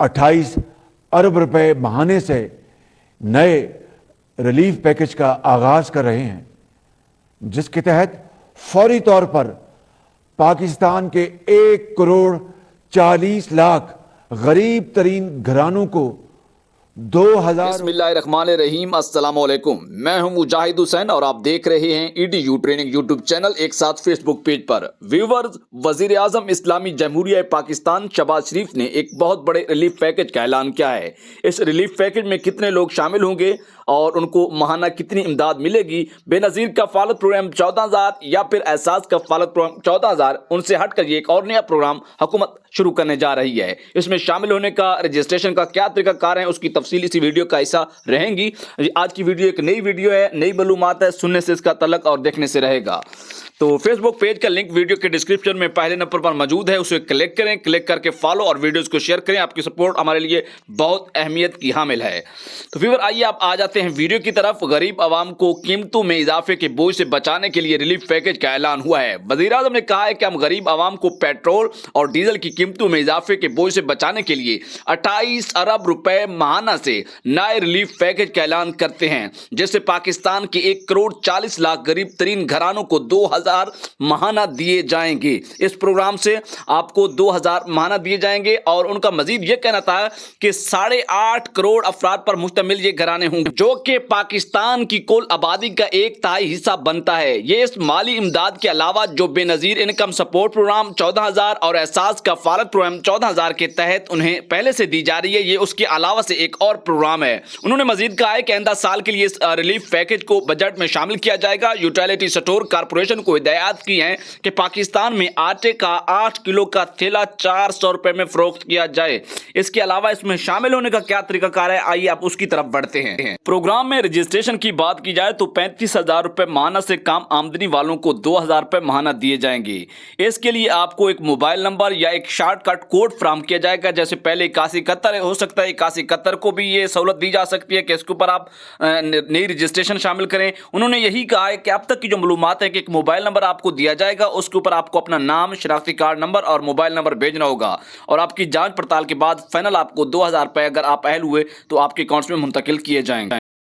28 अरब रुपए माहाने से नए रिलीफ पैकेज का आगाज कर रहे हैं, जिसके तहत फौरी तौर पर पाकिस्तान के 1 करोड़ 40 लाख गरीब तरीन घरानों को 2000। बिस्मिल्लाहिर्रहमानिर्रहीम, अस्सलामुअलैकुम। मैं हूं मुजाहिद हुसैन और आप देख रहे हैं EDU ट्रेनिंग यूट्यूब चैनल, एक साथ फेसबुक पेज पर। व्यूवर्स, वजीर आजम इस्लामी जमहूरिया पाकिस्तान शहबाज शरीफ ने एक बहुत बड़े रिलीफ पैकेज का ऐलान किया है। इस रिलीफ पैकेज में कितने लोग शामिल होंगे और उनको माहाना कितनी इमदाद मिलेगी, बेनज़ीर कफ़ालत प्रोग्राम 14,000 या फिर एहसास कफ़ालत प्रोग्राम 14,000, उनसे हटकर ये एक और नया प्रोग्राम हुकूमत शुरू करने जा रही है। इसमें शामिल होने का, रजिस्ट्रेशन का क्या तरीकाकार है, उसकी तफसील इसी वीडियो का हिस्सा रहेंगी। आज की वीडियो एक नई वीडियो है, नई मालूमात है, सुनने से इसका तलक और देखने से रहेगा। तो फेसबुक पेज का लिंक वीडियो के डिस्क्रिप्शन में पहले नंबर पर मौजूद है, उसे क्लिक करें, क्लिक करके फॉलो और वीडियोस को शेयर करें। आपकी सपोर्ट हमारे लिए बहुत अहमियत की हामिल है। तो फिर आइए आप आ जाते हैं वीडियो की तरफ। गरीब आवाम को कीमतों में इजाफे के बोझ से बचाने के लिए रिलीफ पैकेज का ऐलान हुआ है। वज़ीर आज़म ने कहा है कि हम गरीब आवाम को पेट्रोल और डीजल की कीमतों में इजाफे के बोझ से बचाने के लिए 28 अरब रुपए माहाना से नए रिलीफ पैकेज का ऐलान करते हैं, जिससे पाकिस्तान के 1 करोड़ 40 लाख गरीब तरीन घरानों को 2000 माहाना दिए जाएंगे। इस प्रोग्राम से आपको 2000 माहाना दिए जाएंगे और उनका मजीद यह कहना था कि 8.5 करोड़ अफराद पर मुश्तमिल ये घराने होंगे, जो कि पाकिस्तान की कुल आबादी का 1/3 हिस्सा बनता है। ये इस माली इमदाद के अलावा जो बेनजीर इनकम सपोर्ट प्रोग्राम 14,000 और एहसास कफ़ालत प्रोग्राम 14,000 के तहत उन्हें पहले से दी जा रही है, ये उसके अलावा से एक और प्रोग्राम है। उन्होंने मजीद कहा है कि आइंदा साल के लिए इस रिलीफ पैकेज को बजट में शामिल किया जाएगा। यूटिलिटी स्टोर कॉर्पोरेशन को हिदायत की है कि पाकिस्तान में आटे का 8 किलो का थैला 400 रुपए में फरोख्त किया जाए। इसके अलावा इसमें शामिल होने का क्या तरीकाकार है, आइए आप उसकी तरफ बढ़ते हैं। प्रोग्राम में रजिस्ट्रेशन की बात की जाए तो 35,000 रुपए माहाना से कम आमदनी वालों को 2,000 रुपए माहाना दिए जाएंगे। इसके लिए आपको एक मोबाइल नंबर या एक शॉर्टकट कोड फ्राहम किया जाएगा। जैसे पहले 8171 हो सकता है, 8171 को भी ये सहूलत दी जा सकती है कि इसके ऊपर आप नई रजिस्ट्रेशन शामिल करें। उन्होंने यही कहा है कि अब तक की जो मालूमात है कि एक मोबाइल नंबर आपको दिया जाएगा, उसके ऊपर आपको अपना नाम, शनाख्ती कार्ड नंबर और मोबाइल नंबर भेजना होगा और आपकी जांच पड़ताल के बाद फाइनल आपको 2,000 रुपए, अगर आप अहल हुए तो आपके अकाउंट्स में मुंतकिल किए जाएंगे।